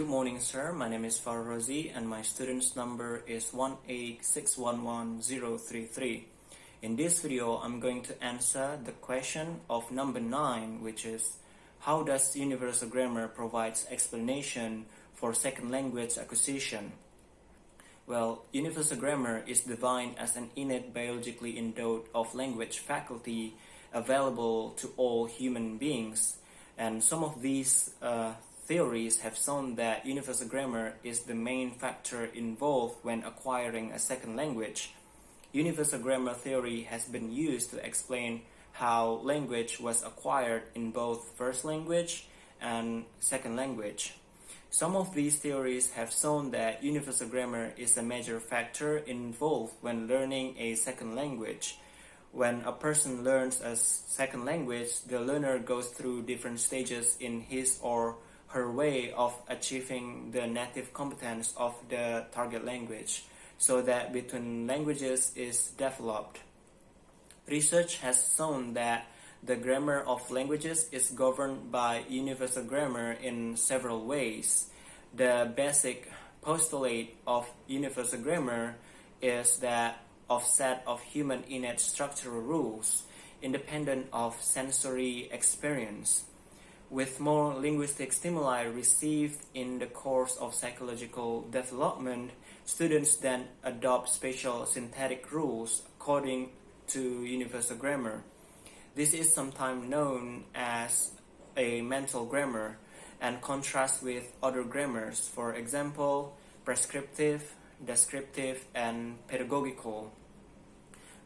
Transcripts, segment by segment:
Good morning, sir. My name is Fachrul Rozie and my student's number is 186111033. In this video, I'm going to answer the question of number 9, which is how does universal grammar provides explanation for second language acquisition? Well, universal grammar is defined as an innate biologically endowed of language faculty available to all human beings, and some of these theories have shown that universal grammar is the main factor involved when acquiring a second language. Universal grammar theory has been used to explain how language was acquired in both first language and second language. Some of these theories have shown that universal grammar is a major factor involved when learning a second language. When a person learns a second language, the learner goes through different stages in his or her way of achieving the native competence of the target language, so that between languages is developed. Research has shown that the grammar of languages is governed by universal grammar in several ways. The basic postulate of universal grammar is that of set of human innate structural rules, independent of sensory experience. With more linguistic stimuli received in the course of psychological development, students then adopt special syntactic rules according to universal grammar. This is sometimes known as a mental grammar and contrasts with other grammars, for example, prescriptive, descriptive, and pedagogical.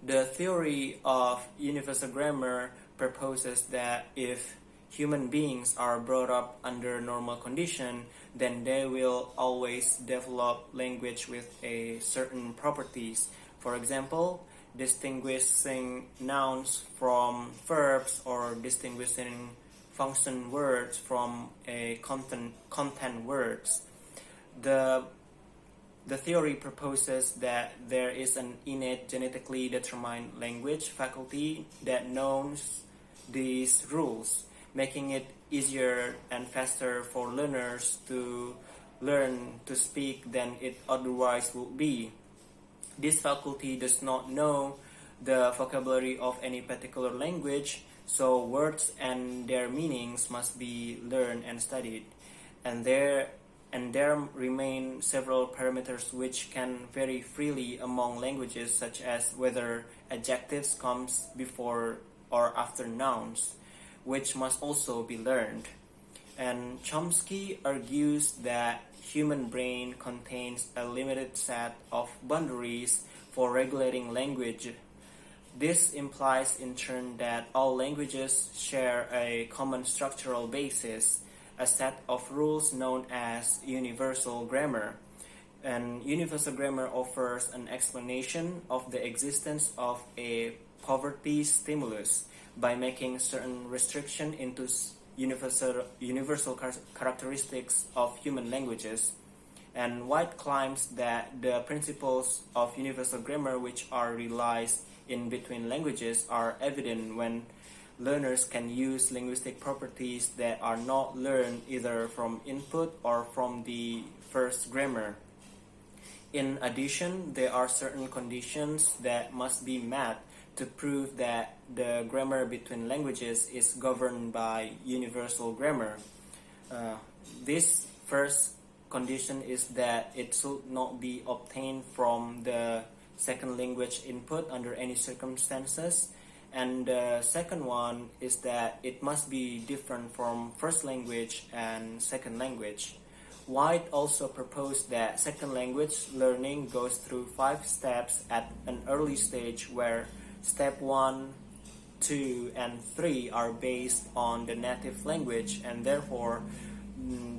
The theory of universal grammar proposes that if human beings are brought up under normal condition, then they will always develop language with a certain properties. For example, distinguishing nouns from verbs or distinguishing function words from a content words. The theory proposes that there is an innate genetically determined language faculty that knows these rules, making it easier and faster for learners to learn to speak than it otherwise would be. This faculty does not know the vocabulary of any particular language, so words and their meanings must be learned and studied. And there remain several parameters which can vary freely among languages, such as whether adjectives comes before or after nouns, which must also be learned. And Chomsky argues that human brain contains a limited set of boundaries for regulating language. This implies in turn that all languages share a common structural basis, a set of rules known as universal grammar. And universal grammar offers an explanation of the existence of a poverty stimulus by making certain restriction into universal characteristics of human languages. And White claims that the principles of universal grammar which are realized in between languages are evident when learners can use linguistic properties that are not learned either from input or from the first grammar. In addition, there are certain conditions that must be met to prove that the grammar between languages is governed by universal grammar. This first condition is that it should not be obtained from the second language input under any circumstances. And the second one is that it must be different from first language and second language. White also proposed that second language learning goes through 5 steps at an early stage, where step 1, 2, and 3 are based on the native language, and therefore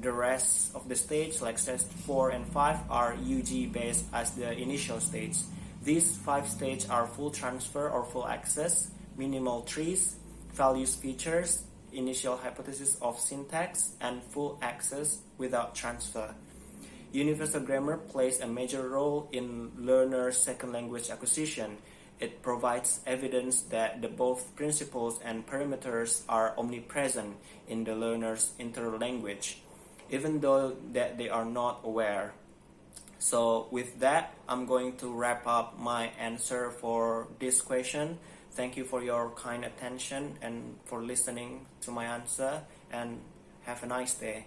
the rest of the stage, like steps 4 and 5, are UG based as the initial stage. These 5 stages are full transfer or full access, minimal trees, values features, initial hypothesis of syntax, and full access without transfer. Universal grammar plays a major role in learners' second language acquisition. It provides evidence that the both principles and parameters are omnipresent in the learner's interlanguage. even though that they are not aware. So with that, I'm going to wrap up my answer for this question. Thank you for your kind attention and for listening to my answer, and have a nice day.